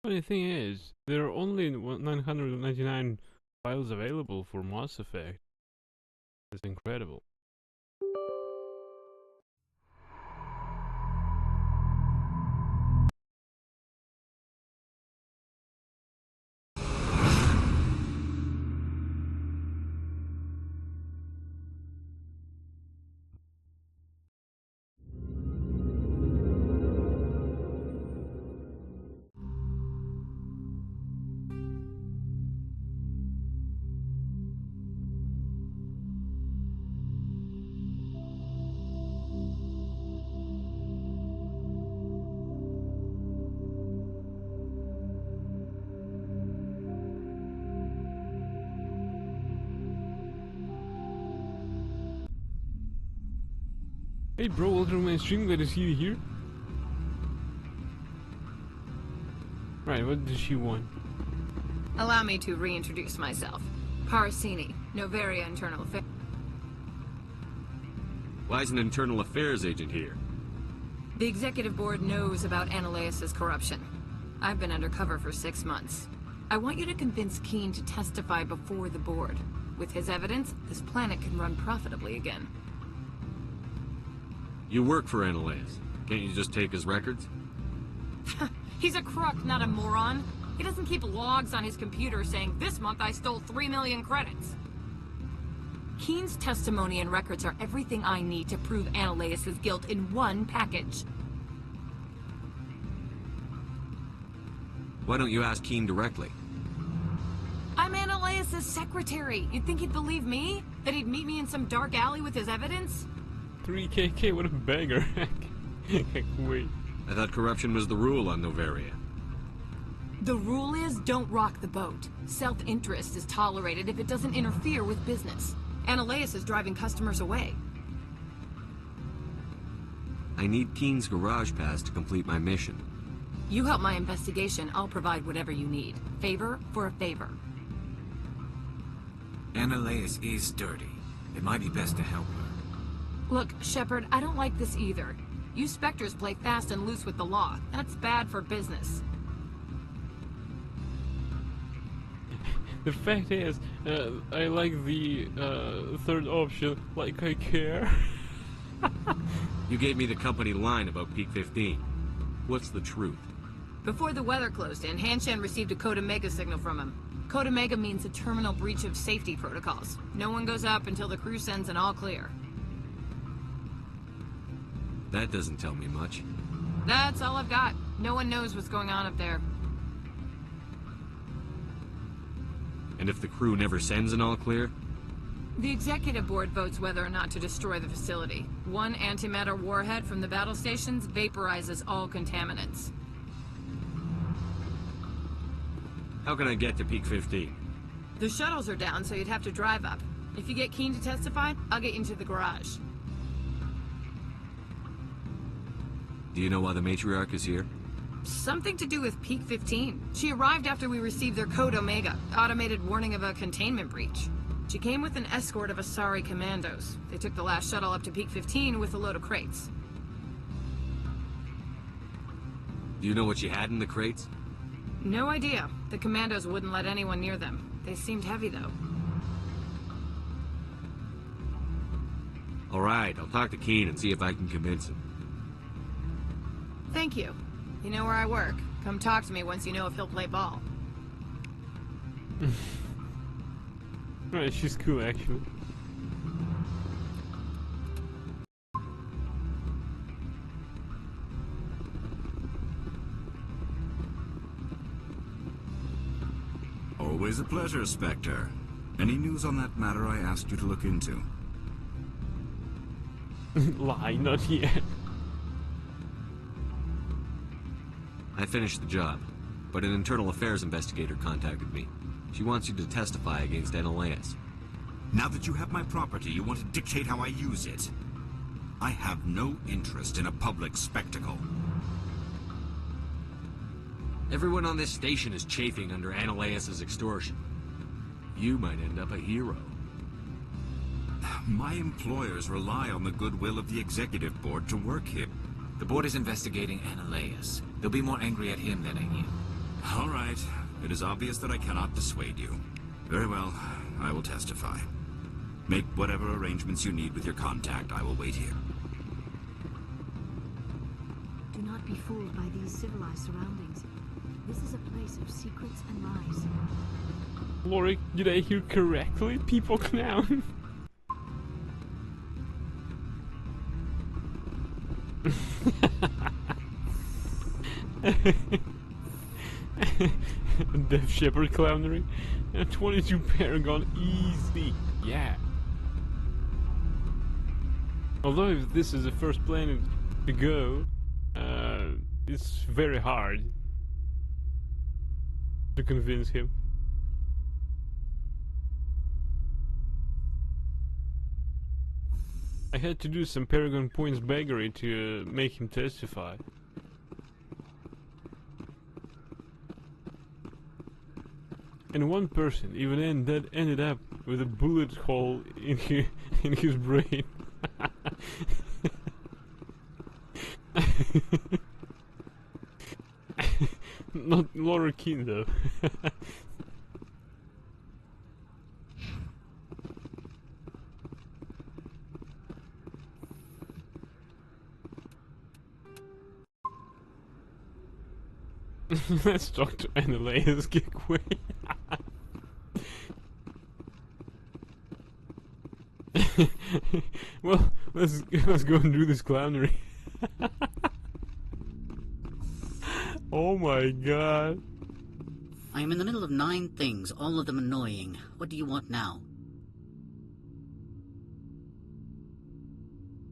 Funny thing is, there are only 999 files available for Mass Effect. It's incredible. Hey bro, welcome to my stream, glad to see you here. Right, what does she want? Allow me to reintroduce myself. Parsini, Noveria Internal Affairs. Why is an internal affairs agent here? The executive board knows about Ananias' corruption. I've been undercover for 6 months. I want you to convince Keen to testify before the board. With his evidence, this planet can run profitably again. You work for Ananias. Can't you just take his records? He's a crook, not a moron. He doesn't keep logs on his computer saying, this month I stole 3 million credits. Keen's testimony and records are everything I need to prove Ananias' guilt in one package. Why don't you ask Keen directly? I'm Ananias' secretary. You'd think he'd believe me? That he'd meet me in some dark alley with his evidence? 3KK, what a banger. I can't wait. I thought corruption was the rule on Noveria. The rule is, don't rock the boat. Self-interest is tolerated if it doesn't interfere with business. Ananias is driving customers away. I need Keen's garage pass to complete my mission. You help my investigation, I'll provide whatever you need. Favor for a favor. Ananias is dirty. It might be best to help her. Look, Shepard, I don't like this either. You Spectres play fast and loose with the law. That's bad for business. The fact is, I like the third option, like I care. You gave me the company line about Peak 15. What's the truth? Before the weather closed in, Hanshan received a Code Omega signal from him. Code Omega means a terminal breach of safety protocols. No one goes up until the crew sends an all clear. That doesn't tell me much. That's all I've got. No one knows what's going on up there. And if the crew never sends an all clear? The executive board votes whether or not to destroy the facility. One antimatter warhead from the battle stations vaporizes all contaminants. How can I get to Peak 15? The shuttles are down, so you'd have to drive up. If you get Keen to testify, I'll get you into the garage. Do you know why the matriarch is here? Something to do with Peak 15. She arrived after we received their Code Omega, automated warning of a containment breach. She came with an escort of Asari commandos. They took the last shuttle up to Peak 15 with a load of crates. Do you know what she had in the crates? No idea. The commandos wouldn't let anyone near them. They seemed heavy, though. All right, I'll talk to Keen and see if I can convince him. Thank you. You know where I work. Come talk to me once you know if he'll play ball. Right, she's cool actually. Always a pleasure, Spectre. Any news on that matter I asked you to look into? Lie, not yet. I finished the job, but an internal affairs investigator contacted me. She wants you to testify against Ananias. Now that you have my property, you want to dictate how I use it. I have no interest in a public spectacle. Everyone on this station is chafing under Ananias' extortion. You might end up a hero. My employers rely on the goodwill of the executive board to work here. The board is investigating Ananias. They'll be more angry at him than at you. All right. It is obvious that I cannot dissuade you. Very well. I will testify. Make whatever arrangements you need with your contact. I will wait here. Do not be fooled by these civilized surroundings. This is a place of secrets and lies. Lori, did I hear correctly? People clown. Death Shepherd clownery. 22 Paragon easy. Yeah. Although if this is the first planet to go, it's very hard to convince him. I had to do some Paragon points beggary to make him testify. And one person even ended up with a bullet hole in his brain. Not Laura Keane though. Let's talk to Annalea's Gigway. Well, let's go and do this clownery. Oh my god. I am in the middle of 9 things, all of them annoying. What do you want now?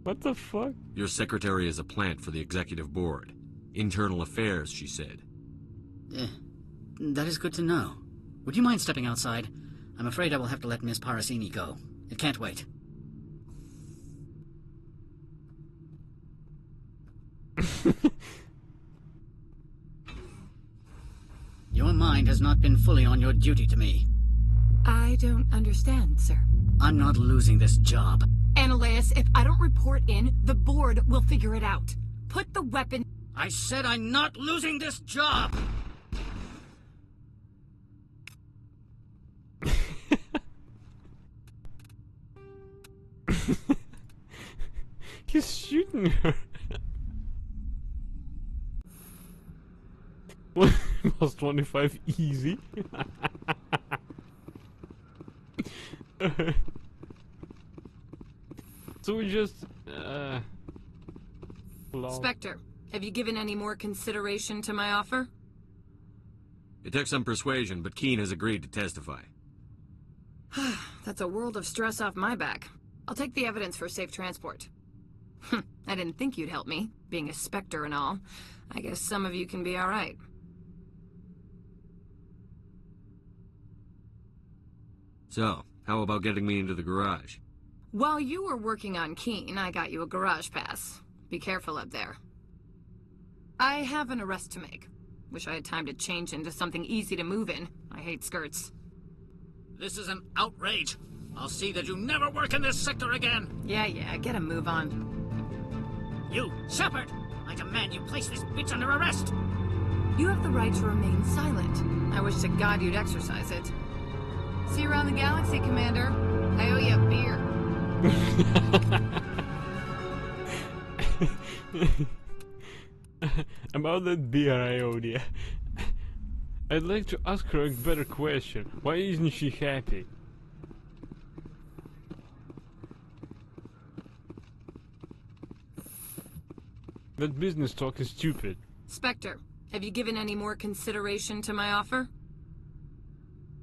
What the fuck? Your secretary is a plant for the executive board. Internal affairs, she said. That is good to know. Would you mind stepping outside? I'm afraid I will have to let Miss Parasini go. It can't wait. Your mind has not been fully on your duty to me. I don't understand, sir. I'm not losing this job. Annaleas, if I don't report in, the board will figure it out. Put the weapon... I said I'm not losing this job! He's shooting her. Plus 25 easy. So we just Spectre, have you given any more consideration to my offer? It took some persuasion, but Keane has agreed to testify. That's a world of stress off my back. I'll take the evidence for safe transport. I didn't think you'd help me, being a Spectre and all. I guess some of you can be alright. So, how about getting me into the garage? While you were working on Keane, I got you a garage pass. Be careful up there. I have an arrest to make. Wish I had time to change into something easy to move in. I hate skirts. This is an outrage. I'll see that you never work in this sector again. Yeah, get a move on. You, Shepard! I demand you place this bitch under arrest! You have the right to remain silent. I wish to God you'd exercise it. See you around the galaxy, Commander. I owe you a beer. About that beer I owed you. I'd like to ask her a better question. Why isn't she happy? That business talk is stupid. Spectre, have you given any more consideration to my offer?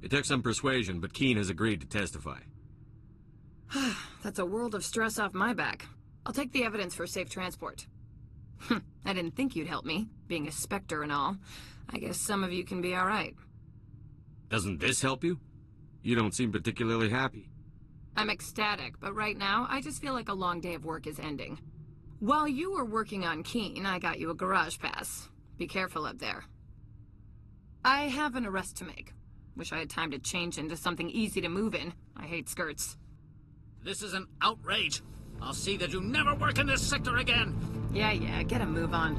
It took some persuasion, but Keane has agreed to testify. That's a world of stress off my back. I'll take the evidence for safe transport. I didn't think you'd help me, being a Spectre and all. I guess some of you can be alright. Doesn't this help you? You don't seem particularly happy. I'm ecstatic, but right now, I just feel like a long day of work is ending. While you were working on Keane, I got you a garage pass. Be careful up there. I have an arrest to make. Wish I had time to change into something easy to move in. I hate skirts. This is an outrage. I'll see that you never work in this sector again. Yeah, get a move on.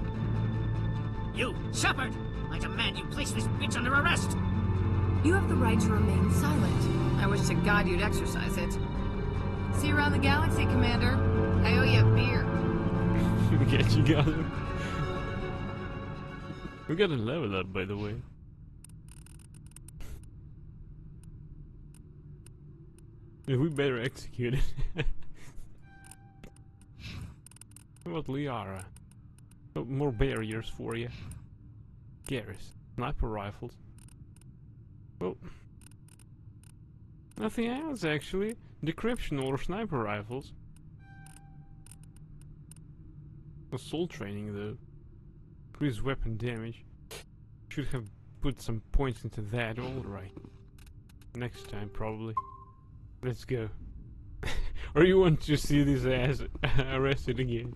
You, Shepard! I demand you place this bitch under arrest! You have the right to remain silent. I wish to God you'd exercise it. See you around the galaxy, Commander. I owe you a beer. Get you got him. We got a level up, by the way. Yeah, we better execute it. What about Liara? Oh, more barriers for you. Garrus. Sniper rifles. Well, nothing else actually. Decryption or sniper rifles. Assault training though. Increase weapon damage. Should have put some points into that. Alright. Next time probably. Let's go. Or you want to see this ass arrested again?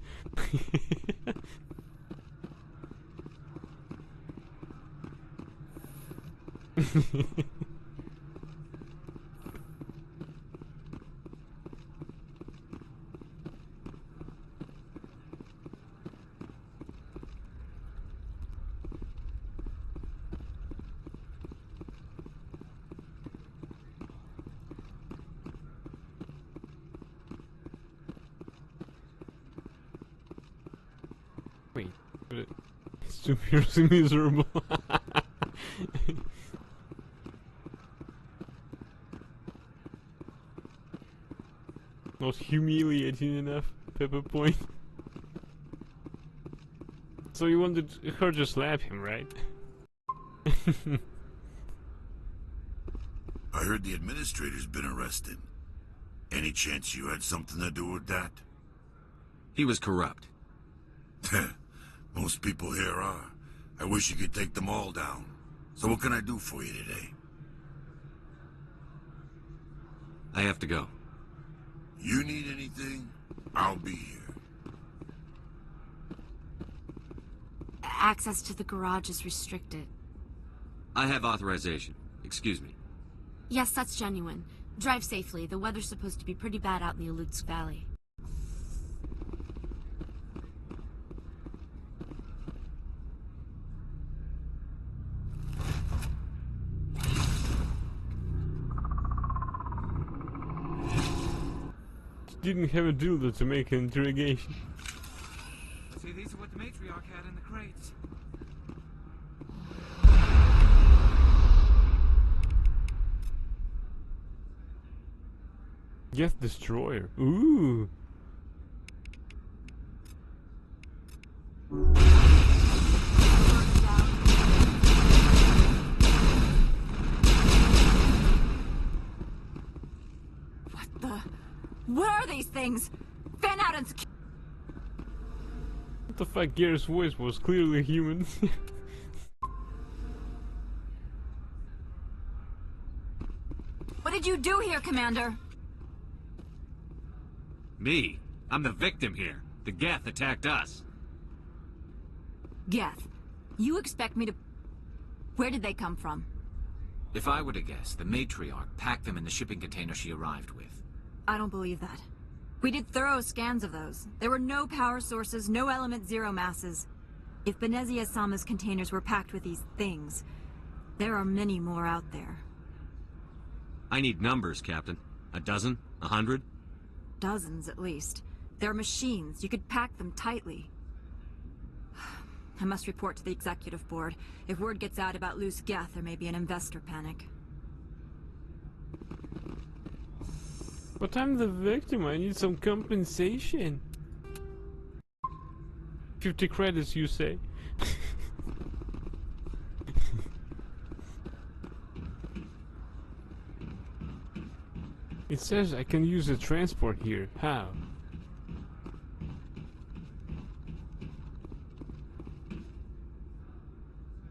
Wait, but it's too fiercely miserable. Not humiliating enough, Pepper Point. So you wanted her to slap him, right? I heard the administrator's been arrested. Any chance you had something to do with that? He was corrupt. Most people here are. I wish you could take them all down. So what can I do for you today? I have to go. You need anything? I'll be here. Access to the garage is restricted. I have authorization. Excuse me. Yes, that's genuine. Drive safely. The weather's supposed to be pretty bad out in the Alutsk Valley. Didn't have a dildo to make an interrogation. See, these are what the matriarch had in the crates. Geth Destroyer. Ooh. What the? What are these things? Fan out and What the fuck? Garrus' voice was clearly human. What did you do here, Commander? Me? I'm the victim here. The Geth attacked us. Geth, you expect me to... Where did they come from? If I were to guess, the matriarch packed them in the shipping container she arrived with. I don't believe that. We did thorough scans of those. There were no power sources, no element zero masses. If Benezia Sama's containers were packed with these things, there are many more out there. I need numbers, Captain. A dozen? 100? Dozens, at least. They're machines. You could pack them tightly. I must report to the executive board. If word gets out about loose Geth, there may be an investor panic. But I'm the victim, I need some compensation. 50 credits, you say? It says I can use the transport here. How?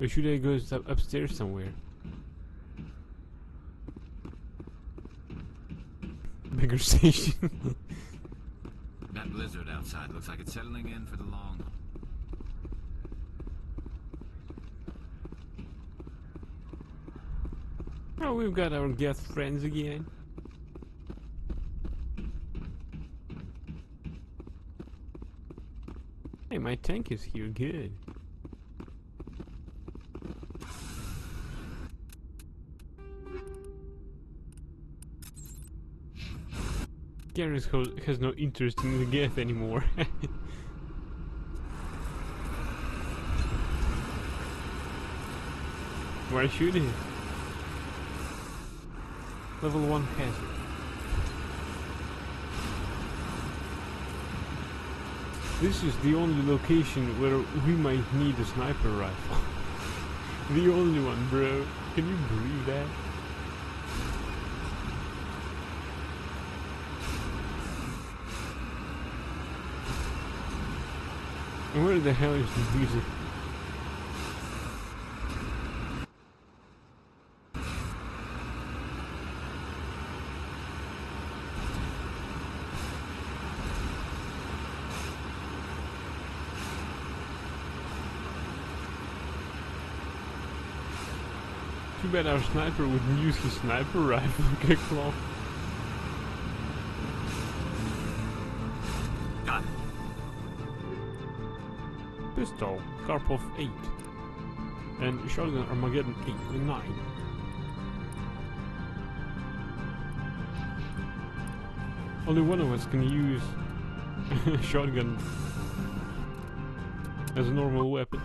Or should I go upstairs somewhere? Bigger station. That blizzard outside looks like it's settling in for the long. Oh, we've got our Geth friends again. Hey, my tank is here, good. Garrus has no interest in the Geth anymore. Why should he? Level 1 hazard. This is the only location where we might need a sniper rifle. The only one, bro. Can you believe that? And where the hell is the music? Too bad our sniper wouldn't use his sniper rifle to get clock. Got it. Pistol, Karpov 8. And shotgun Armageddon 8 and 9. Only one of us can use shotgun as a normal weapon.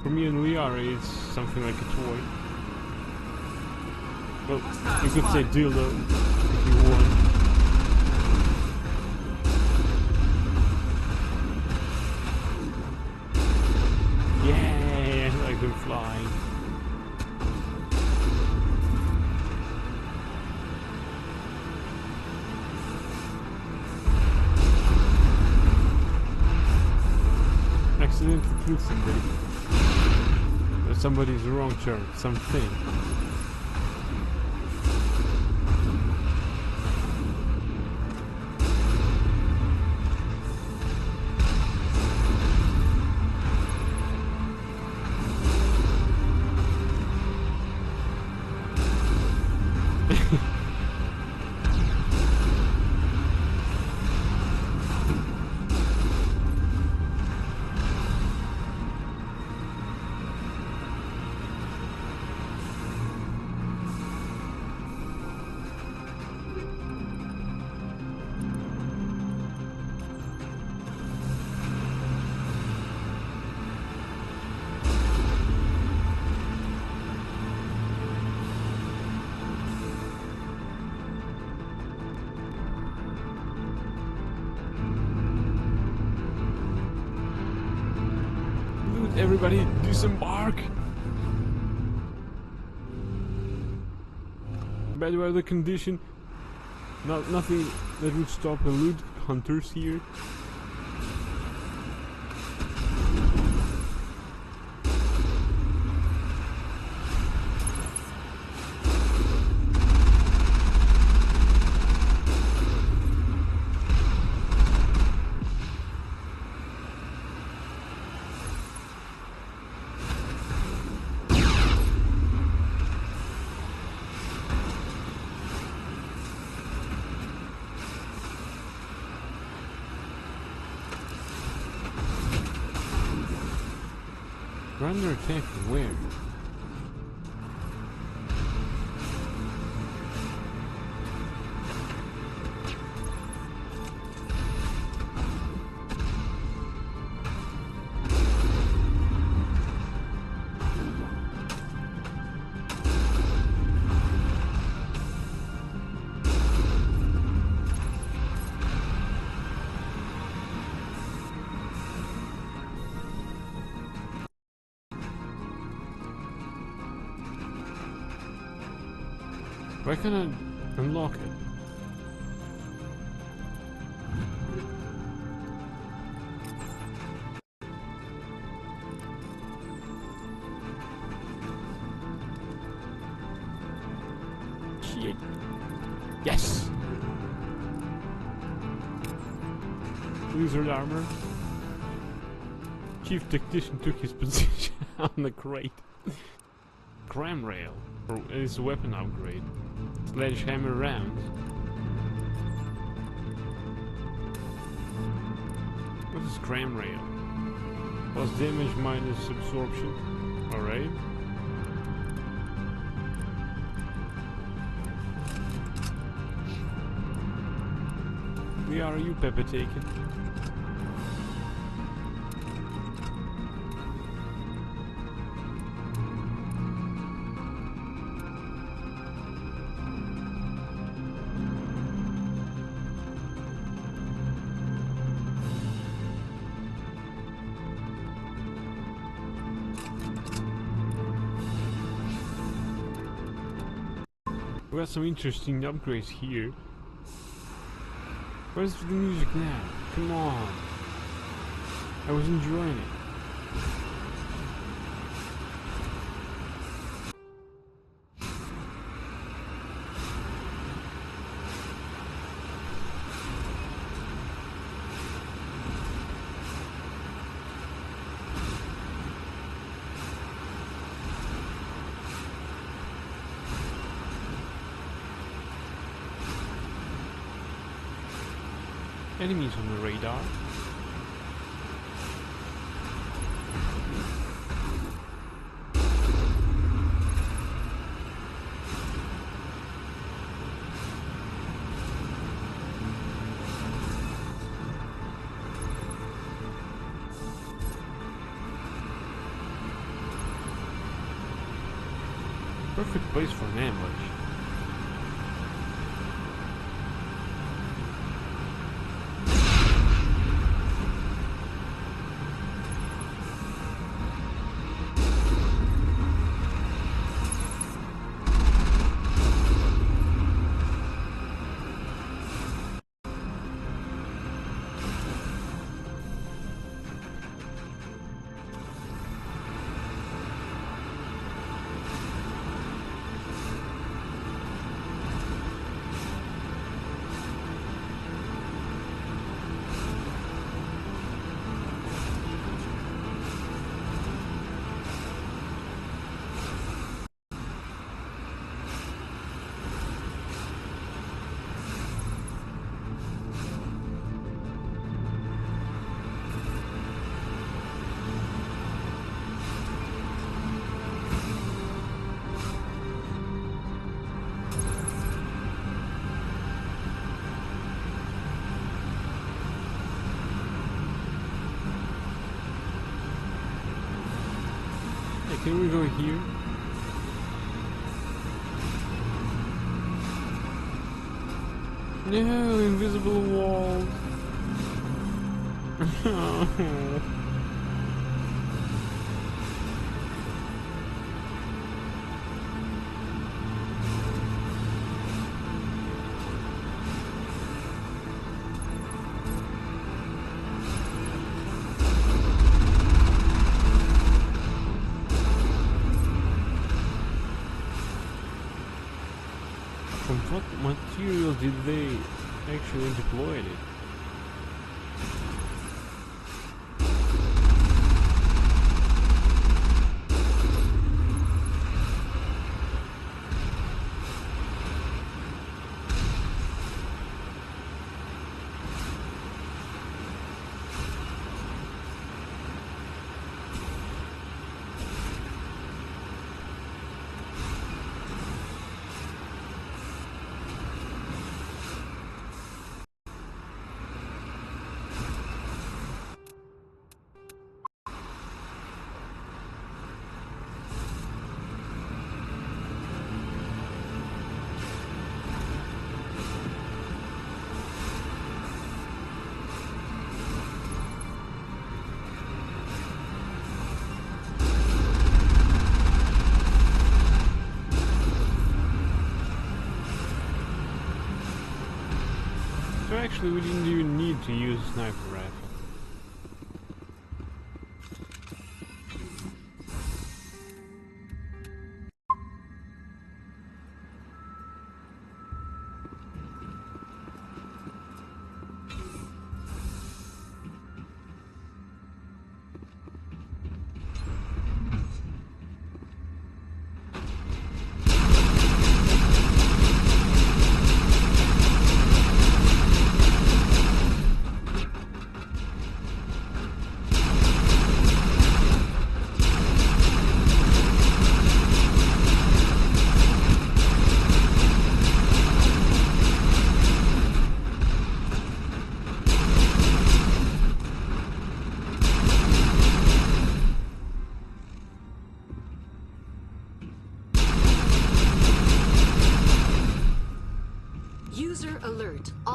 For me and Liara, it's something like a toy. Well, you could say dildo if you want. Yeah, I like them flying. Accidentally killed somebody. Somebody's wrong turn, something. Everybody disembark! Bad weather condition. Nothing that would stop the loot hunters here. We're under attack from where? Why can't I unlock it? Shit. Yes! Lizard armor. Chief Tactician took his position on the crate. Cram rail. Or it's a weapon upgrade. Sledgehammer rounds. What is cram rail? Plus damage minus absorption. Alright. Where are you, Pepper taken? We got some interesting upgrades here. Where's the music now? Come on. I was enjoying it. Enemies on the radar. Perfect place for an ambush. Can we go here? No, invisible walls. From what material did they actually deploy it? So actually we didn't even need to use a sniper rifle.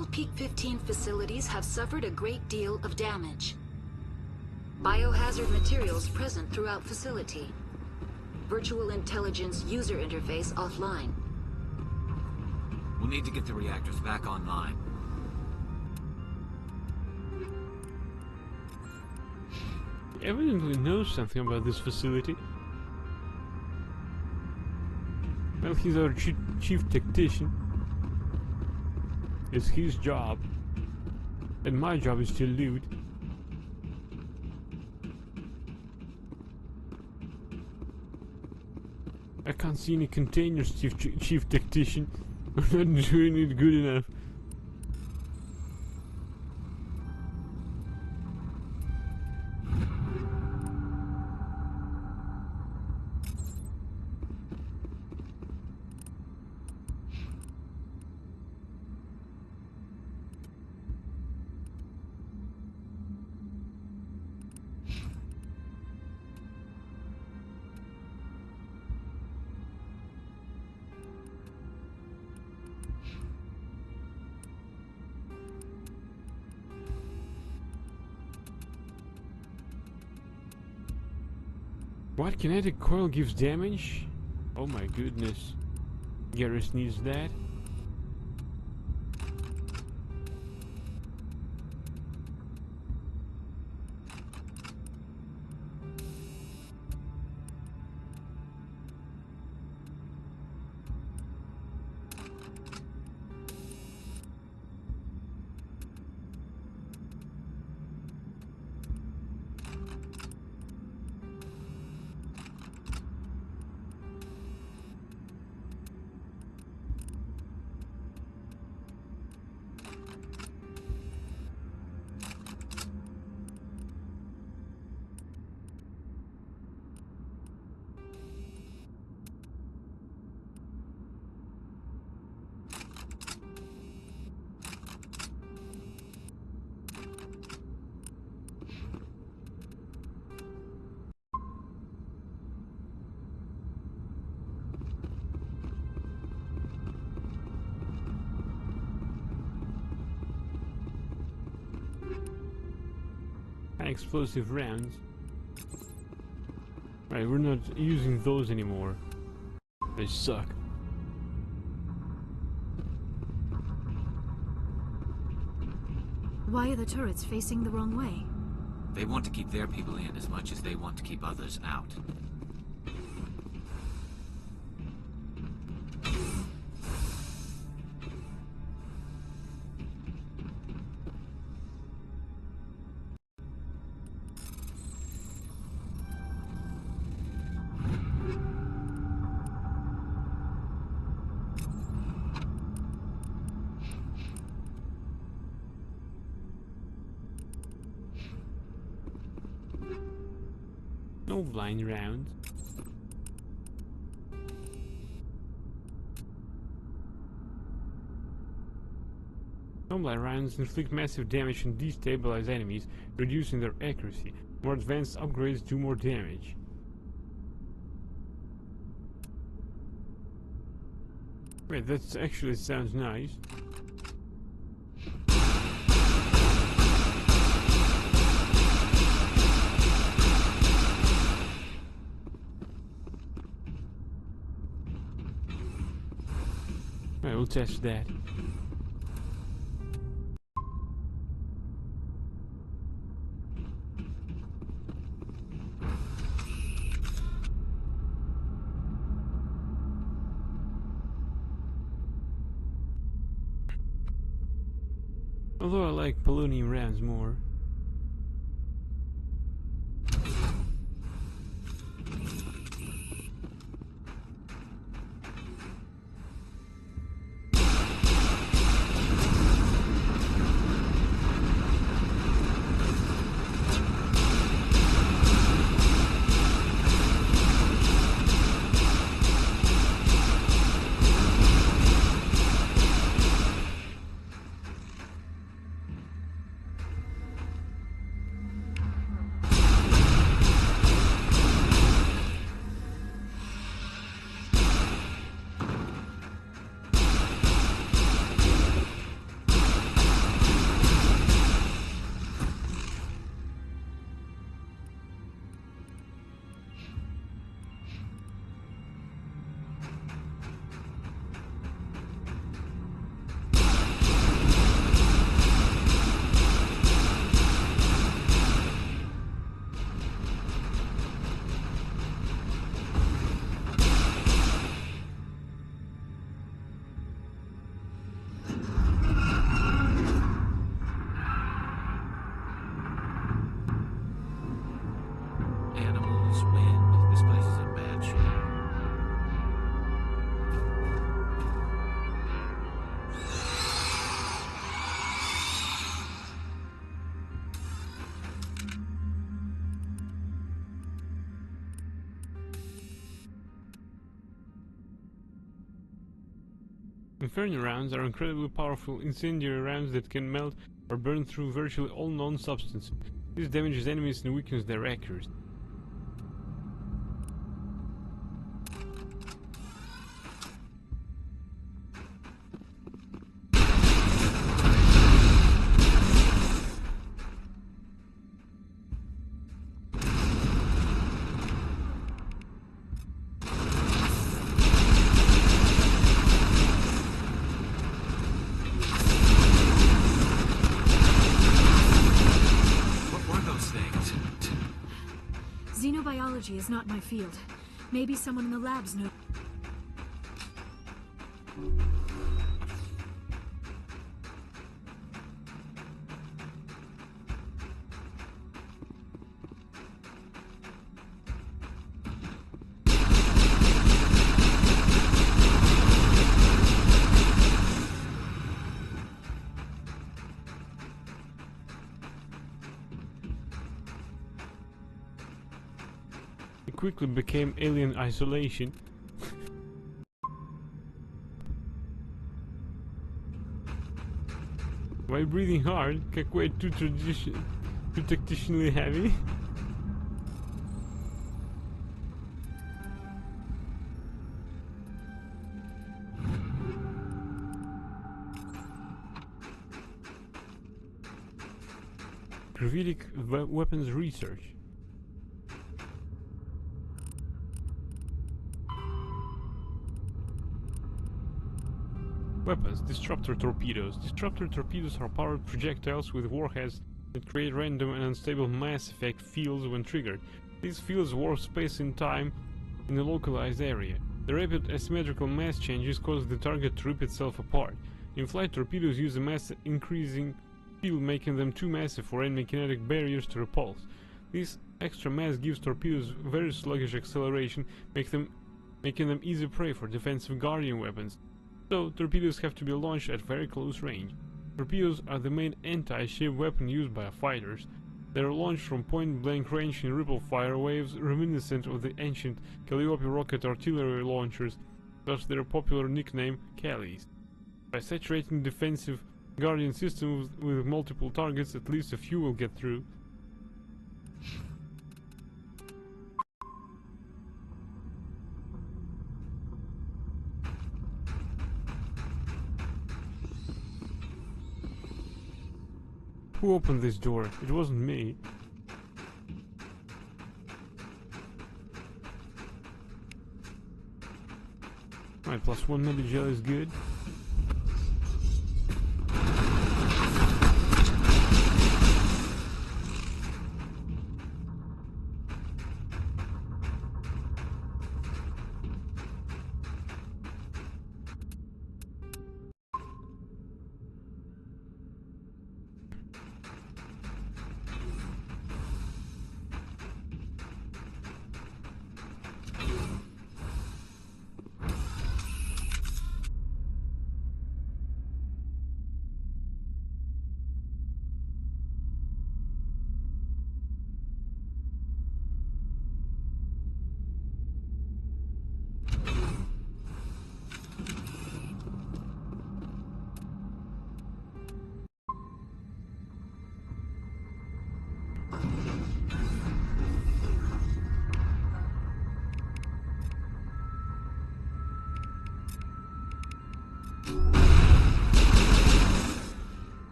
All Peak 15 facilities have suffered a great deal of damage. Biohazard materials present throughout facility. Virtual intelligence user interface offline. We'll need to get the reactors back online. He evidently knows something about this facility. Well, he's our chief tactician. It's his job. And my job is to loot. I can't see any containers, chief tactician. I'm not doing it good enough. What? Kinetic coil gives damage? Oh my goodness. Garrus needs that. Explosive rounds. Right, we're not using those anymore. They suck. Why are the turrets facing the wrong way? They want to keep their people in as much as they want to keep others out. No blind round. No blind rounds inflict massive damage and destabilize enemies, reducing their accuracy. More advanced upgrades do more damage. Wait, that actually sounds nice. Right, we'll test that. Although I like polonium rounds more. Inferno rounds are incredibly powerful incendiary rounds that can melt or burn through virtually all known substances. This damages enemies and weakens their accuracy. Xenobiology is not my field. Maybe someone in the labs knows. It quickly became Alien Isolation. While breathing hard, Kakwe too tacticially heavy. Gravitic weapons research. Weapons. Disruptor torpedoes. Disruptor torpedoes are powered projectiles with warheads that create random and unstable mass effect fields when triggered. These fields warp space and time in a localized area. The rapid asymmetrical mass changes cause the target to rip itself apart. In-flight torpedoes use a mass increasing field, making them too massive for enemy kinetic barriers to repulse. This extra mass gives torpedoes very sluggish acceleration, making them easy prey for defensive Guardian weapons. So, torpedoes have to be launched at very close range. Torpedoes are the main anti-ship weapon used by fighters. They are launched from point-blank range in ripple fire waves reminiscent of the ancient Calliope rocket artillery launchers, thus their popular nickname Callies. By saturating defensive Guardian systems with multiple targets, at least a few will get through. Who opened this door? It wasn't me. Alright, +1 Medigel is good.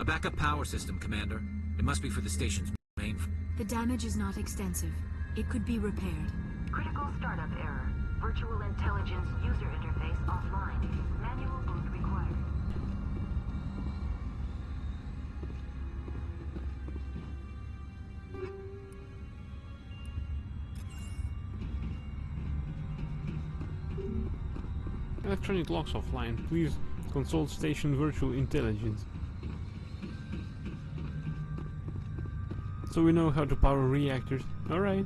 A backup power system, Commander. It must be for the station's main... The damage is not extensive. It could be repaired. Critical startup error. Virtual intelligence user interface offline. Manual boot required. Electronic locks offline. Please consult station virtual intelligence. So we know how to power reactors. Alright.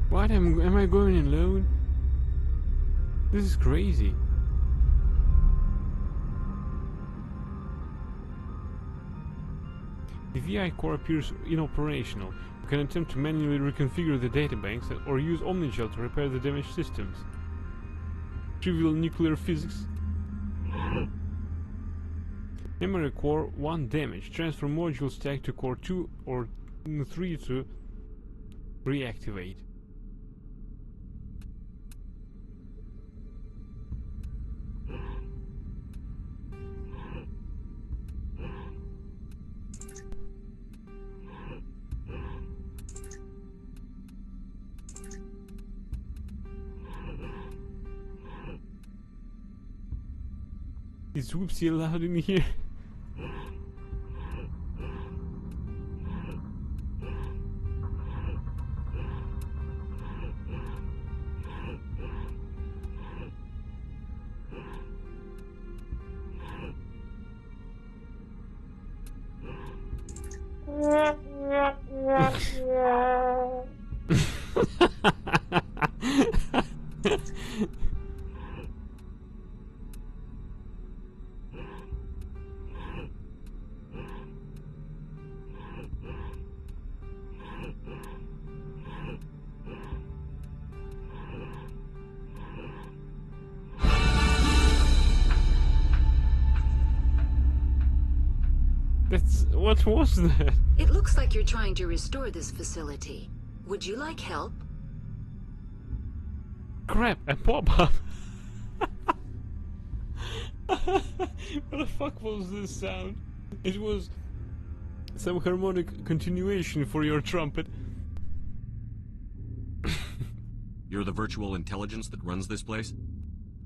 What? Am I going alone? This is crazy. The VI core appears inoperational. You can attempt to manually reconfigure the databanks or use Omnigel to repair the damaged systems. Trivial nuclear physics. Memory core 1 damage. Transfer module stack to core 2 or 3 to reactivate. Is Whoopsie allowed in here? What was that? It looks like you're trying to restore this facility. Would you like help? Crap, a pop-up! What the fuck was this sound? It was some harmonic continuation for your trumpet. You're the virtual intelligence that runs this place?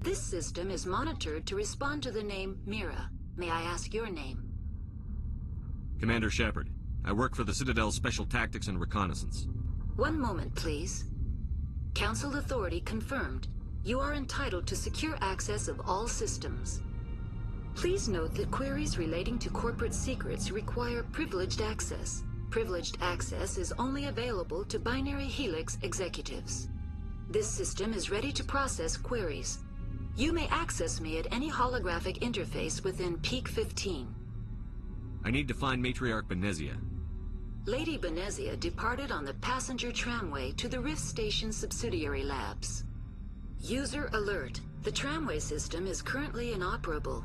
This system is monitored to respond to the name Mira. May I ask your name? Commander Shepard. I work for the Citadel's Special Tactics and Reconnaissance. One moment, please. Council authority confirmed. You are entitled to secure access of all systems. Please note that queries relating to corporate secrets require privileged access. Privileged access is only available to Binary Helix executives. This system is ready to process queries. You may access me at any holographic interface within Peak 15. I need to find Matriarch Benezia. Lady Benezia departed on the passenger tramway to the Rift Station subsidiary labs. User alert. The tramway system is currently inoperable.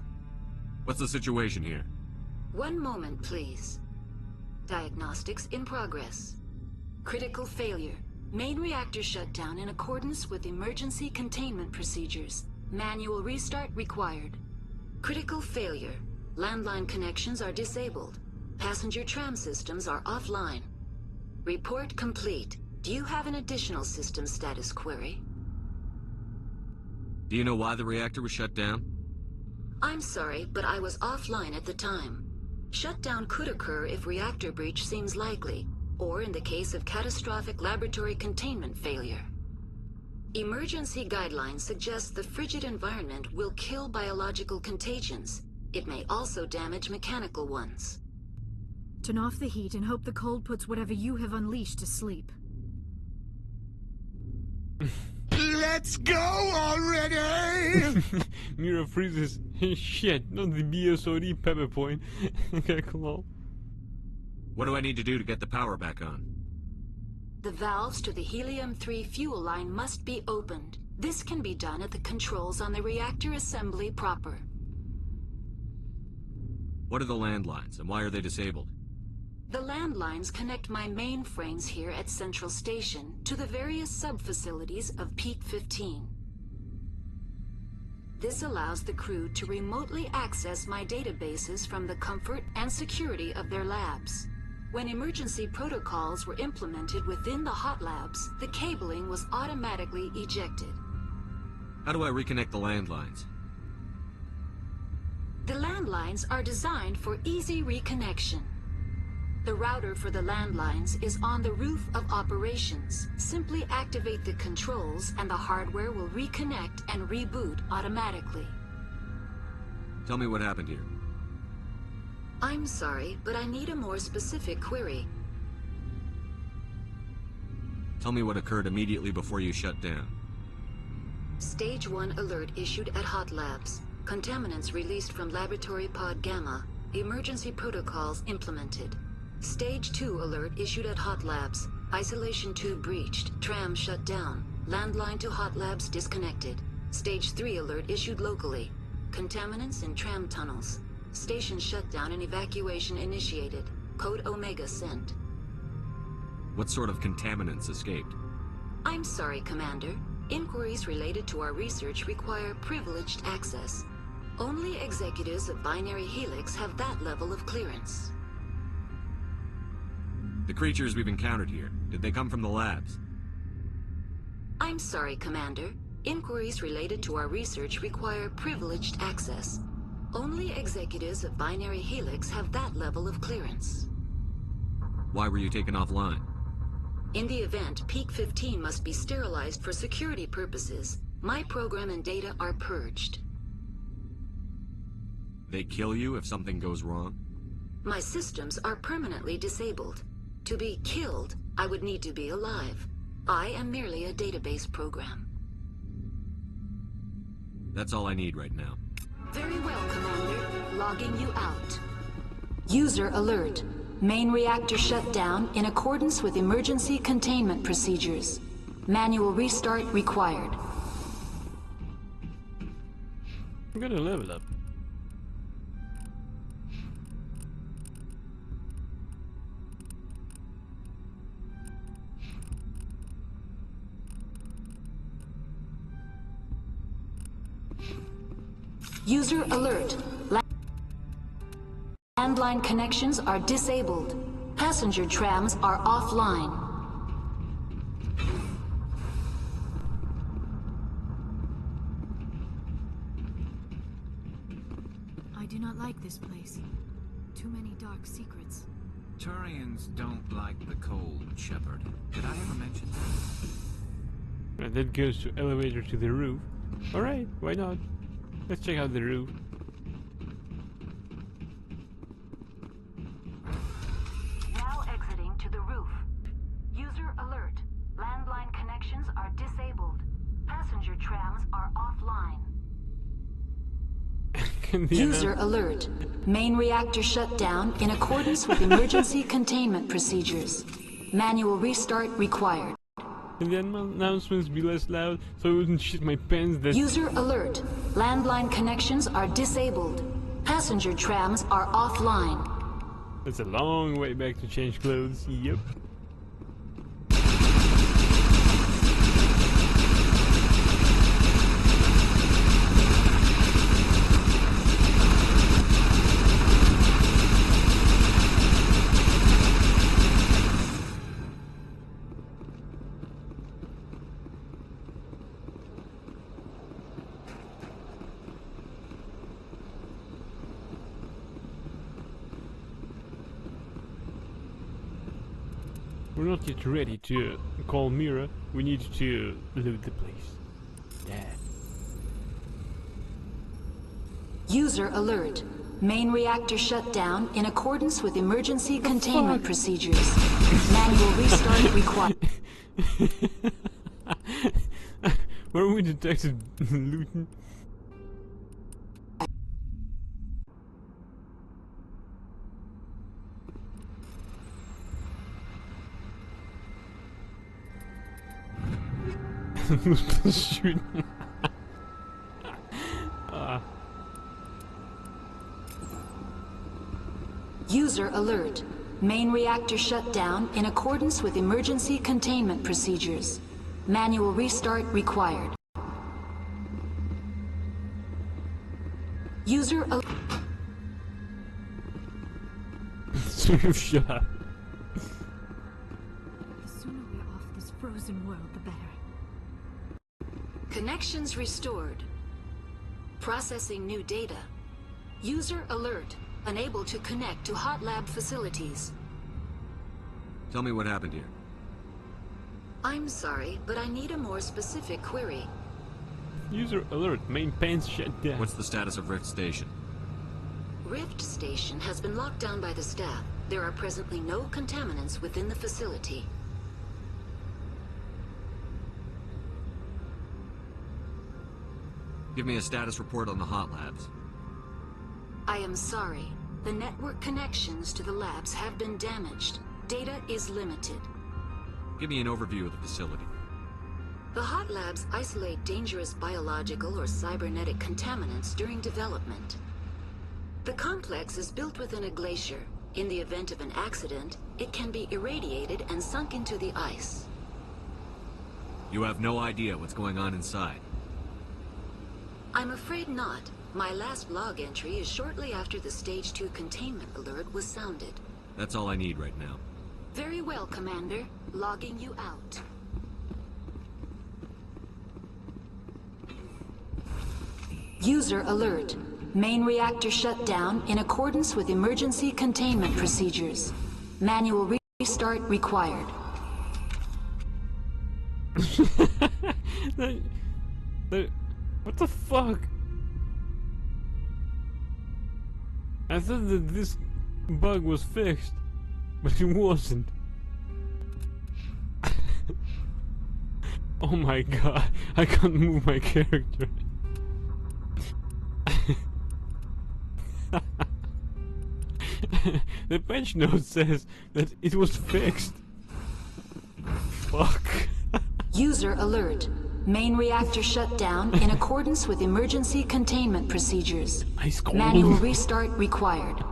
What's the situation here? One moment, please. Diagnostics in progress. Critical failure. Main reactor shut down in accordance with emergency containment procedures. Manual restart required. Critical failure. Landline connections are disabled. Passenger tram systems are offline. Report complete. Do you have an additional system status query? Do you know why the reactor was shut down? I'm sorry, but I was offline at the time. Shutdown could occur if reactor breach seems likely, or in the case of catastrophic laboratory containment failure. Emergency guidelines suggest the frigid environment will kill biological contagions. It may also damage mechanical ones. Turn off the heat and hope the cold puts whatever you have unleashed to sleep. Let's go already! Mira freezes. Shit, not the BSOD pepper point. Okay, cool. What do I need to do to get the power back on? The valves to the Helium-3 fuel line must be opened. This can be done at the controls on the reactor assembly proper. What are the landlines, and why are they disabled? The landlines connect my mainframes here at Central Station to the various sub-facilities of Peak 15. This allows the crew to remotely access my databases from the comfort and security of their labs. When emergency protocols were implemented within the hot labs, the cabling was automatically ejected. How do I reconnect the landlines? The landlines are designed for easy reconnection. The router for the landlines is on the roof of operations. Simply activate the controls and the hardware will reconnect and reboot automatically. Tell me what happened here. I'm sorry, but I need a more specific query. Tell me what occurred immediately before you shut down. Stage 1 alert issued at Hot Labs. Contaminants released from Laboratory Pod Gamma. Emergency protocols implemented. Stage 2 alert issued at Hot Labs. Isolation 2 breached. Tram shut down. Landline to Hot Labs disconnected. Stage 3 alert issued locally. Contaminants in tram tunnels. Station shut down and evacuation initiated. Code Omega sent. What sort of contaminants escaped? I'm sorry, Commander. Inquiries related to our research require privileged access. Only executives of Binary Helix have that level of clearance. The creatures we've encountered here, did they come from the labs? I'm sorry, Commander. Inquiries related to our research require privileged access. Only executives of Binary Helix have that level of clearance. Why were you taken offline? In the event, Peak 15 must be sterilized for security purposes. My program and data are purged. They kill you if something goes wrong? My systems are permanently disabled. To be killed, I would need to be alive. I am merely a database program. That's all I need right now. Very well, Commander. Logging you out. User alert. Main reactor shut down in accordance with emergency containment procedures. Manual restart required. I'm gonna level up. User alert. Landline connections are disabled. Passenger trams are offline. I do not like this place. Too many dark secrets. Turians don't like the cold, Shepard. Did I ever mention that? And that goes to elevator to the roof. Alright, why not? Let's check out the roof. Now exiting to the roof. User alert. Landline connections are disabled. Passenger trams are offline. User alert. Main reactor shut down in accordance with emergency containment procedures. Manual restart required. Can the announcements be less loud so I wouldn't shit my pants that— User alert. Landline connections are disabled. Passenger trams are offline. That's a long way back to change clothes. Yep. We're not yet ready to call Mira. We need to loot the place. Yeah. User alert. Main reactor shut down in accordance with emergency containment procedures. Manual restart required. Where we detected looting? Shooting. User alert. Main reactor shut down in accordance with emergency containment procedures. Manual restart required. User alert. Shut up. The sooner we're off this frozen world, the better. Connections restored. Processing new data. User alert. Unable to connect to Hot Lab facilities. Tell me what happened here. I'm sorry, but I need a more specific query. User alert. Main pants shut down. What's the status of Rift Station? Rift Station has been locked down by the staff. There are presently no contaminants within the facility. Give me a status report on the Hot Labs. I am sorry. The network connections to the labs have been damaged. Data is limited. Give me an overview of the facility. The hot labs isolate dangerous biological or cybernetic contaminants during development. The complex is built within a glacier. In the event of an accident, it can be irradiated and sunk into the ice. You have no idea what's going on inside. I'm afraid not. My last log entry is shortly after the Stage 2 containment alert was sounded. That's all I need right now. Very well, Commander. Logging you out. User alert. Main reactor shut down in accordance with emergency containment procedures. Manual restart required. What the fuck? I thought that this bug was fixed, but it wasn't. Oh my god, I can't move my character. The patch note says that it was fixed. Fuck. User alert. Main reactor shut down in accordance with emergency containment procedures. Manual restart required.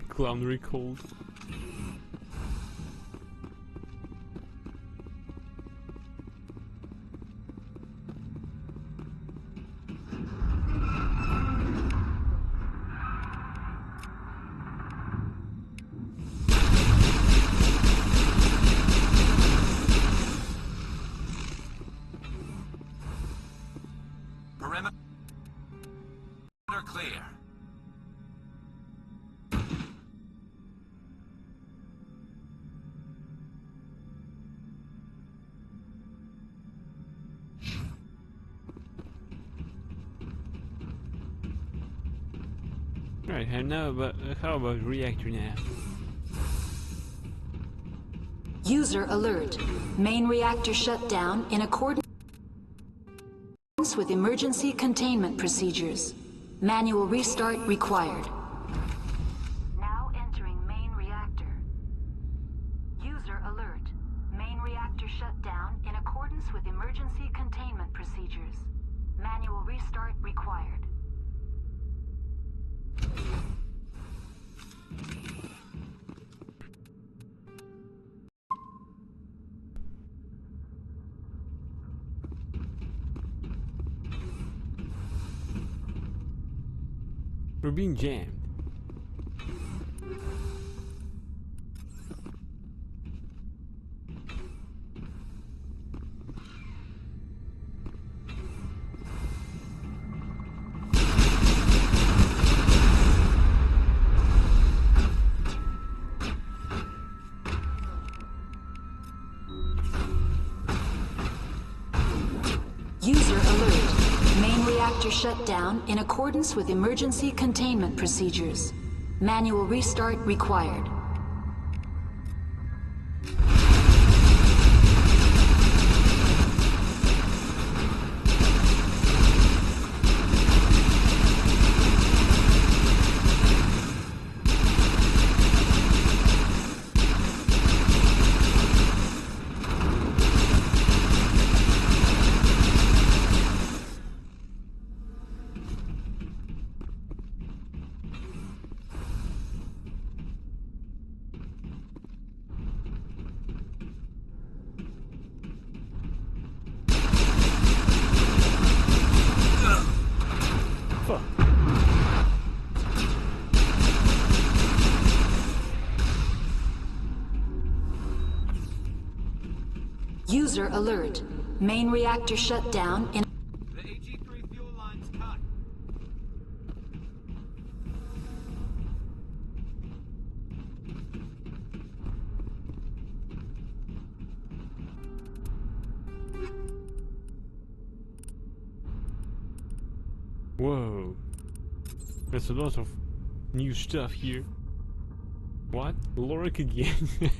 Clown recalled. Clear. Right, and now how about reactor now? User alert. Main reactor shut down in accordance with emergency containment procedures. Manual restart required. Now entering main reactor. User alert. Main reactor shut down in accordance with emergency containment procedures. Manual restart required. We're being jammed. User alert. Main reactor shut down in accordance with emergency containment procedures. Manual restart required. User alert. Main reactor shut down in... The AG3 fuel line's cut. Whoa. There's a lot of new stuff here. What? Lorik again?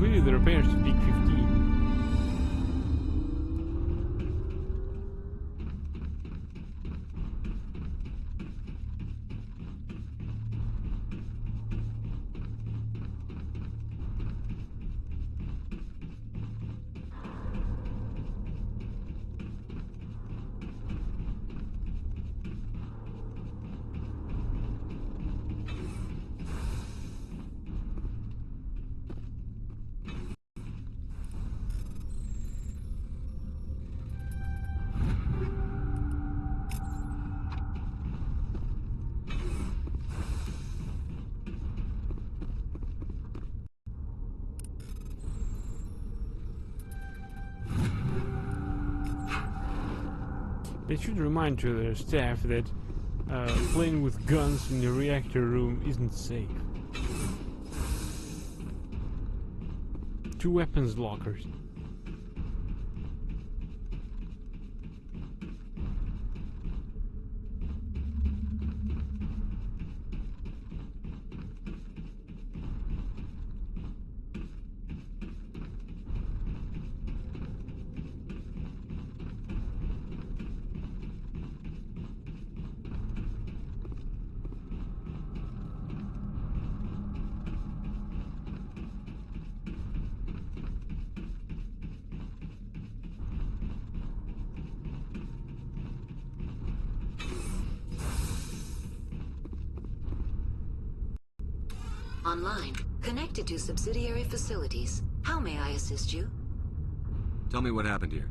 completed the repairs to Peak 15. They should remind to their staff that playing with guns in the reactor room isn't safe. 2 weapons lockers. Online, connected to subsidiary facilities. How may I assist you? Tell me what happened here.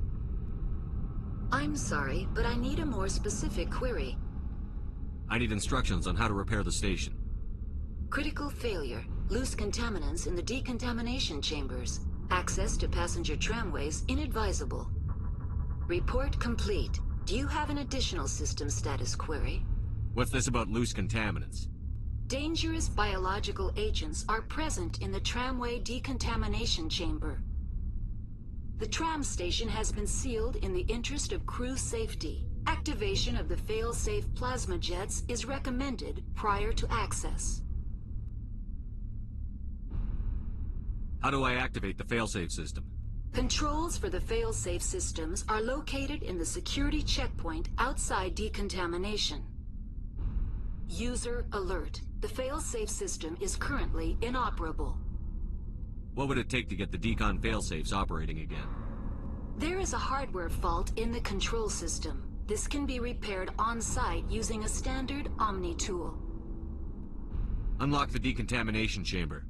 I'm sorry, but I need a more specific query. I need instructions on how to repair the station. Critical failure. Loose contaminants in the decontamination chambers. Access to passenger tramways inadvisable. Report complete. Do you have an additional system status query? What's this about loose contaminants? Dangerous biological agents are present in the tramway decontamination chamber. The tram station has been sealed in the interest of crew safety. Activation of the fail-safe plasma jets is recommended prior to access. How do I activate the failsafe system? Controls for the fail-safe systems are located in the security checkpoint outside decontamination. User alert. The fail-safe system is currently inoperable. What would it take to get the decon failsafes operating again? There is a hardware fault in the control system. This can be repaired on-site using a standard Omni tool. Unlock the decontamination chamber.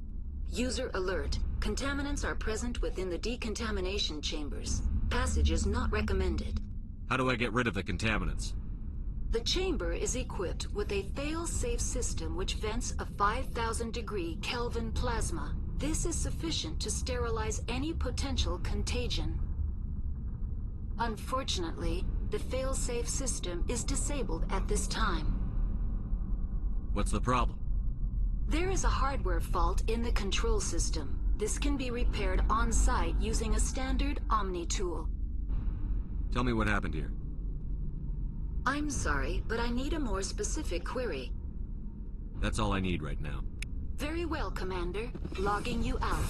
User alert. Contaminants are present within the decontamination chambers. Passage is not recommended. How do I get rid of the contaminants? The chamber is equipped with a fail-safe system which vents a 5,000-degree Kelvin plasma. This is sufficient to sterilize any potential contagion. Unfortunately, the fail-safe system is disabled at this time. What's the problem? There is a hardware fault in the control system. This can be repaired on-site using a standard Omni tool. Tell me what happened here. I'm sorry, but I need a more specific query. That's all I need right now. Very well, Commander. Logging you out.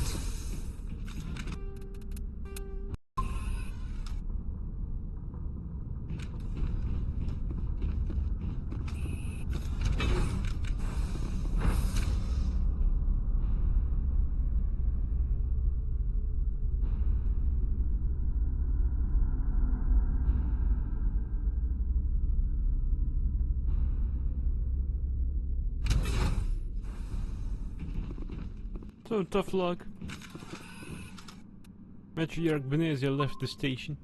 So tough luck. Matriarch Benezia left the station.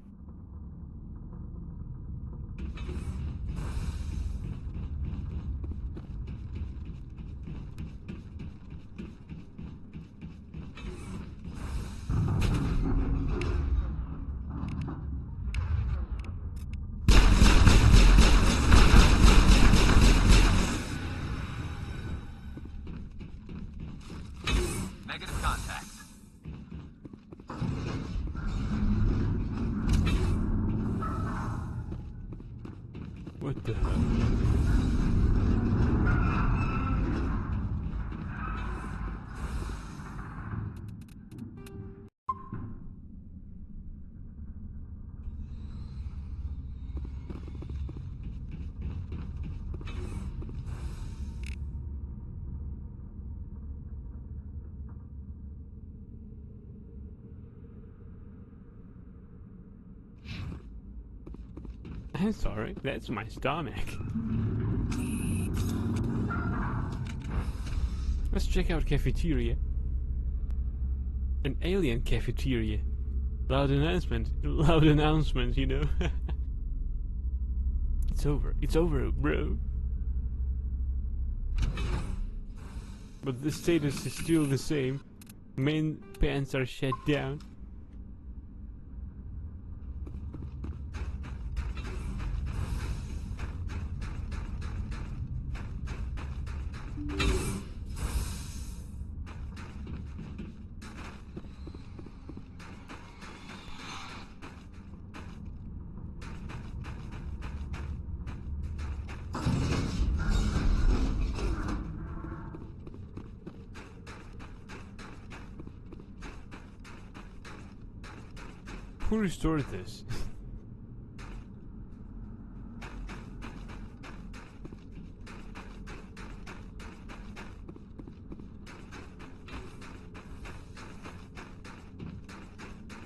Negative contact. What the hell? I'm sorry, that's my stomach. Let's check out cafeteria. An alien cafeteria. Loud announcement, you know. It's over, bro. But the status is still the same. Main pants are shut down. Who restored this?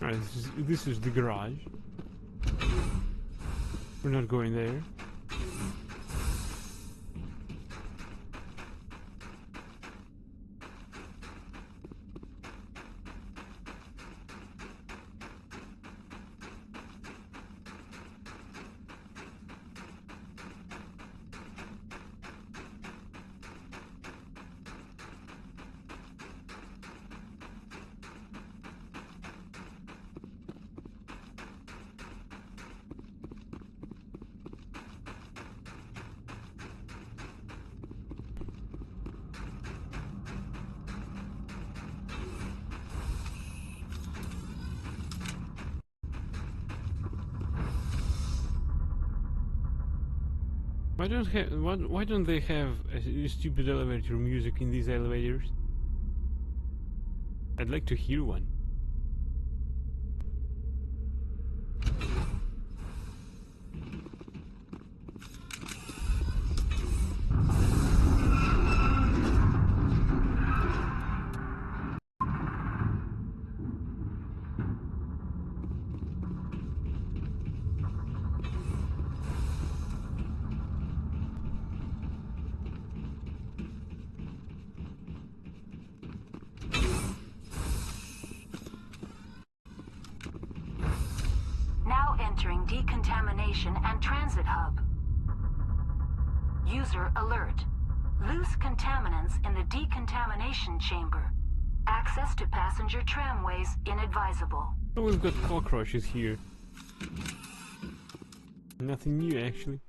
Alright, this is the garage. We're not going there. Why don't they have a stupid elevator music in these elevators? I'd like to hear one. Entering decontamination and transit hub. User alert. Loose contaminants in the decontamination chamber. Access to passenger tramways inadvisable. Oh, we've got cockroaches here. Nothing new, actually.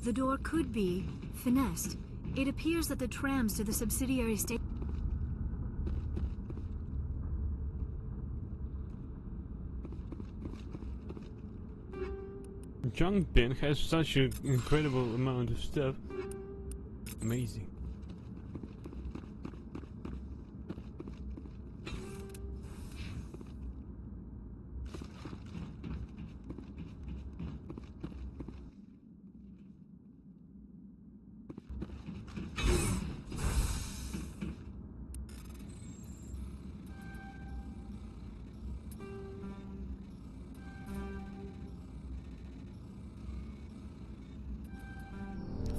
The door could be finessed. It appears that the trams to the subsidiary station. Junk bin has such an incredible amount of stuff. Amazing.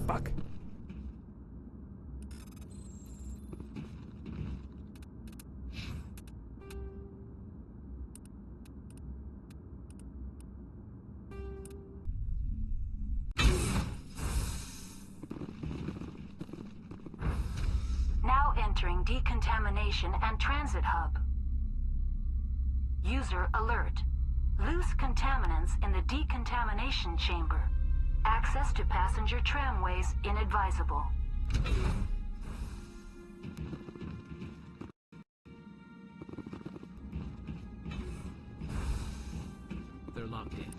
Fuck. Now entering decontamination and transit hub. User alert. Loose contaminants in the decontamination chamber. Access to passenger tramways inadvisable. They're locked in.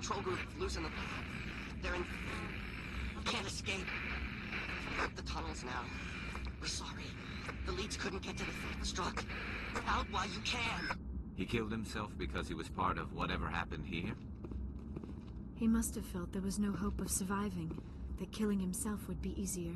control group losing the... They're in... Can't escape. The tunnels now. We're sorry. The leads couldn't get to the struck. Out while you can. He killed himself because he was part of whatever happened here? He must have felt there was no hope of surviving, that killing himself would be easier.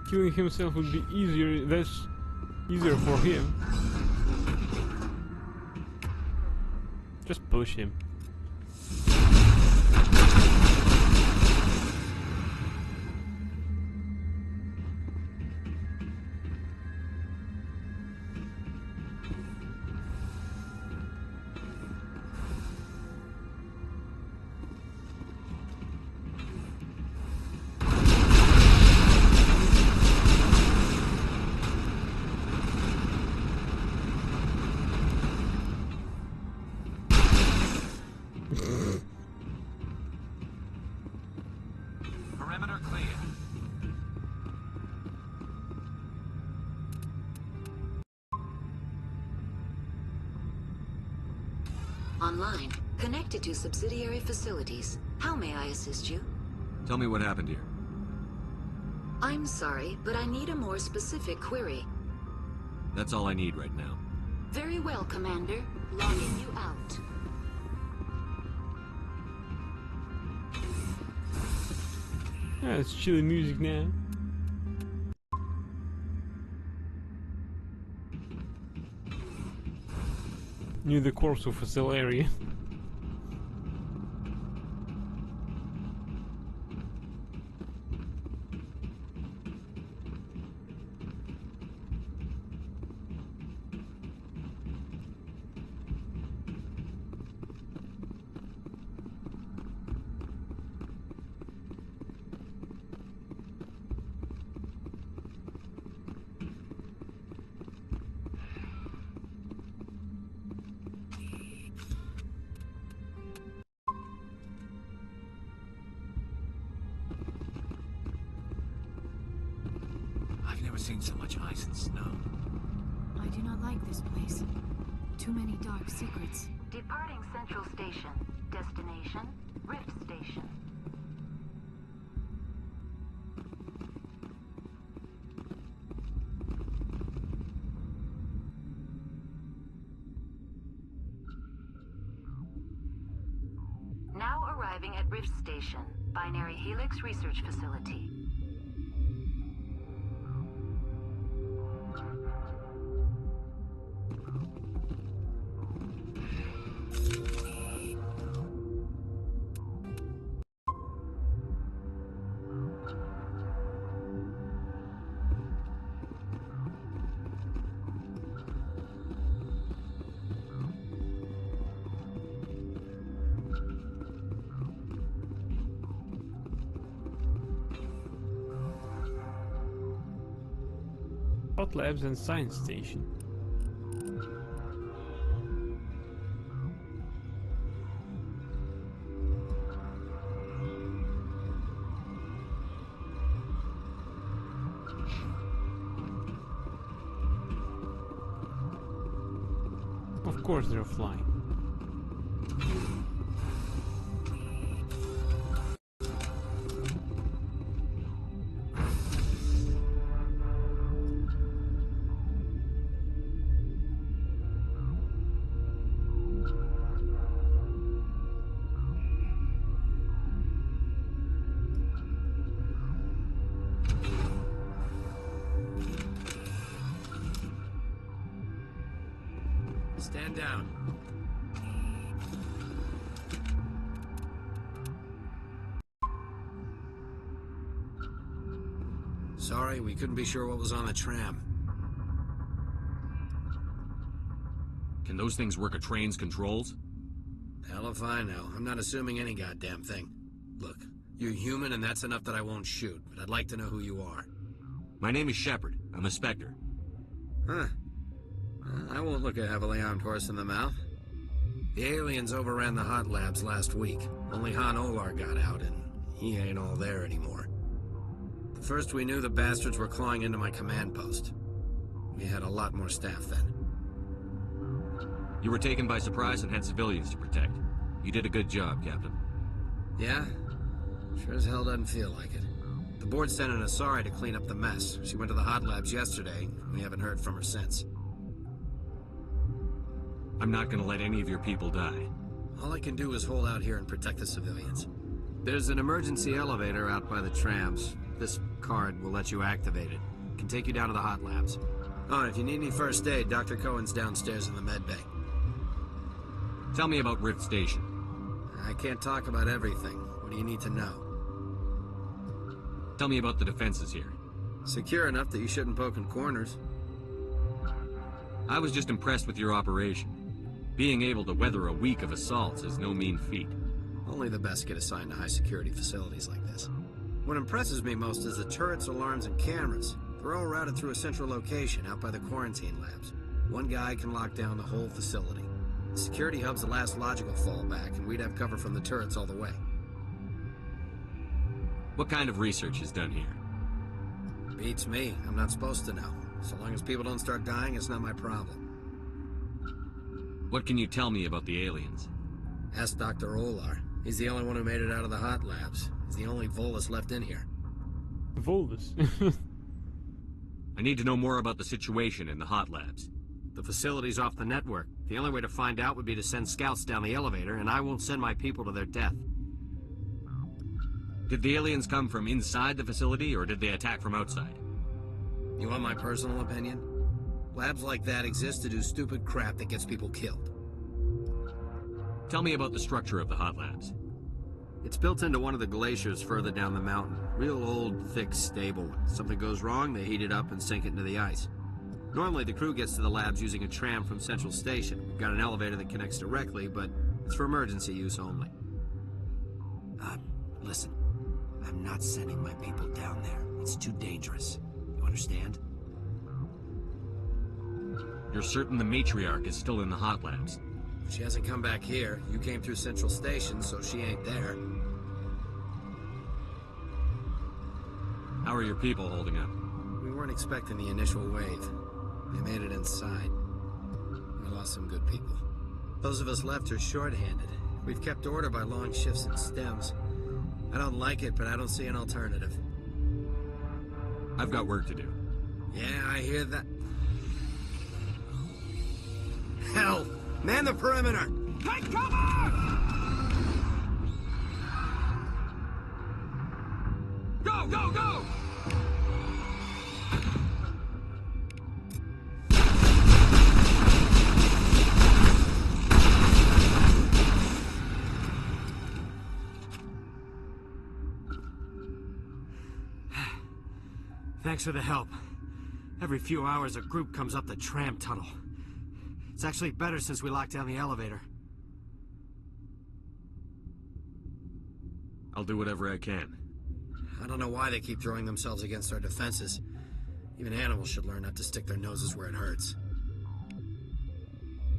Killing himself would be easier. That's easier for him. Just push him. Perimeter clear. Online. Connected to subsidiary facilities. How may I assist you? Tell me what happened here. I'm sorry, but I need a more specific query. That's all I need right now. Very well, Commander. Logging you out. Yeah, it's chilly music now. Near the Corso facility area. I've never seen so much ice and snow. I do not like this place. Too many dark secrets. Departing Central Station. Destination, Rift Station. Now arriving at Rift Station, Binary Helix Research Facility. Hot Labs and Science Station. Of course they're flying. Stand down. Sorry, we couldn't be sure what was on the tram. Can those things work a train's controls? Hell if I know. I'm not assuming any goddamn thing. Look, you're human and that's enough that I won't shoot, but I'd like to know who you are. My name is Shepard. I'm a Spectre. Huh. I won't look a heavily armed horse in the mouth. The aliens overran the hot labs last week. Only Han Olar got out, and he ain't all there anymore. The first we knew, the bastards were clawing into my command post. We had a lot more staff then. You were taken by surprise and had civilians to protect. You did a good job, Captain. Yeah? Sure as hell doesn't feel like it. The board sent an Asari to clean up the mess. She went to the hot labs yesterday. We haven't heard from her since. I'm not gonna let any of your people die. All I can do is hold out here and protect the civilians. There's an emergency elevator out by the trams. This card will let you activate it. It can take you down to the hot labs. Oh, and if you need any first aid, Dr. Cohen's downstairs in the med bay. Tell me about Rift Station. I can't talk about everything. What do you need to know? Tell me about the defenses here. Secure enough that you shouldn't poke in corners. I was just impressed with your operation. Being able to weather a week of assaults is no mean feat. Only the best get assigned to high-security facilities like this. What impresses me most is the turrets, alarms, and cameras. They're all routed through a central location out by the quarantine labs. One guy can lock down the whole facility. The security hub's the last logical fallback, and we'd have cover from the turrets all the way. What kind of research is done here? Beats me. I'm not supposed to know. So long as people don't start dying, it's not my problem. What can you tell me about the aliens? Ask Dr. Olar. He's the only one who made it out of the hot labs. He's the only Volus left in here. Volus? I need to know more about the situation in the hot labs. The facility's off the network. The only way to find out would be to send scouts down the elevator, and I won't send my people to their death. Did the aliens come from inside the facility, or did they attack from outside? You want my personal opinion? Labs like that exist to do stupid crap that gets people killed. Tell me about the structure of the hot labs. It's built into one of the glaciers further down the mountain. Real old, thick, stable. Something goes wrong, they heat it up and sink it into the ice. Normally, the crew gets to the labs using a tram from Central Station. We've got an elevator that connects directly, but it's for emergency use only. Listen. I'm not sending my people down there. It's too dangerous. You understand? You're certain the matriarch is still in the hot labs? She hasn't come back here. You came through Central Station, so she ain't there. How are your people holding up? We weren't expecting the initial wave. They made it inside. We lost some good people. Those of us left are short-handed. We've kept order by long shifts and stems. I don't like it, but I don't see an alternative. I've got work to do. Yeah, I hear that. Hell! Man the perimeter! Take cover! Go, go, go! Thanks for the help. Every few hours, a group comes up the tram tunnel. It's actually better since we locked down the elevator. I'll do whatever I can. I don't know why they keep throwing themselves against our defenses. Even animals should learn not to stick their noses where it hurts.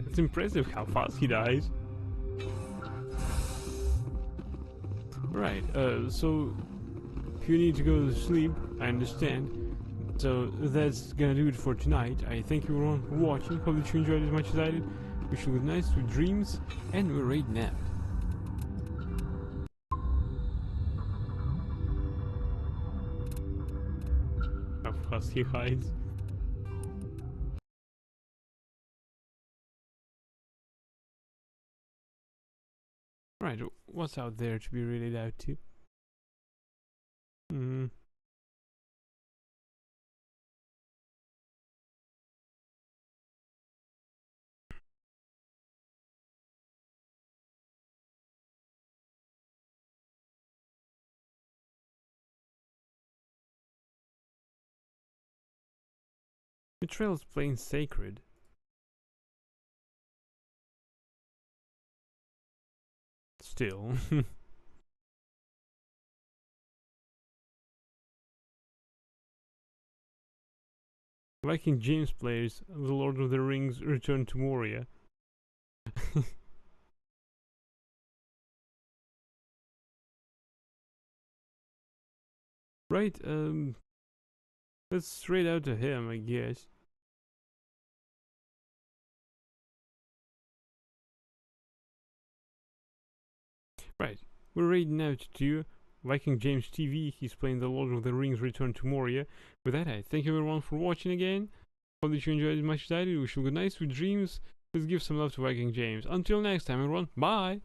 It's impressive how fast he dies. Right, so if you need to go to sleep, I understand. So that's gonna do it for tonight. I thank you everyone for watching. Hope that you enjoyed as much as I did. Wish you good nights, sweet dreams, and we're right now. How fast he hides. Right, what's out there to be relayed out to? Betrayal is plain sacred. Still. Viking James plays The Lord of the Rings Return to Moria. Right, let's straight out to him, I guess. Right, we're raiding out to Viking James TV. He's playing The Lord of the Rings Return to Moria. With that, I thank everyone for watching again. Hope that you enjoyed as much as I did. Wish you good night, sweet dreams. Let's give some love to Viking James. Until next time, everyone. Bye!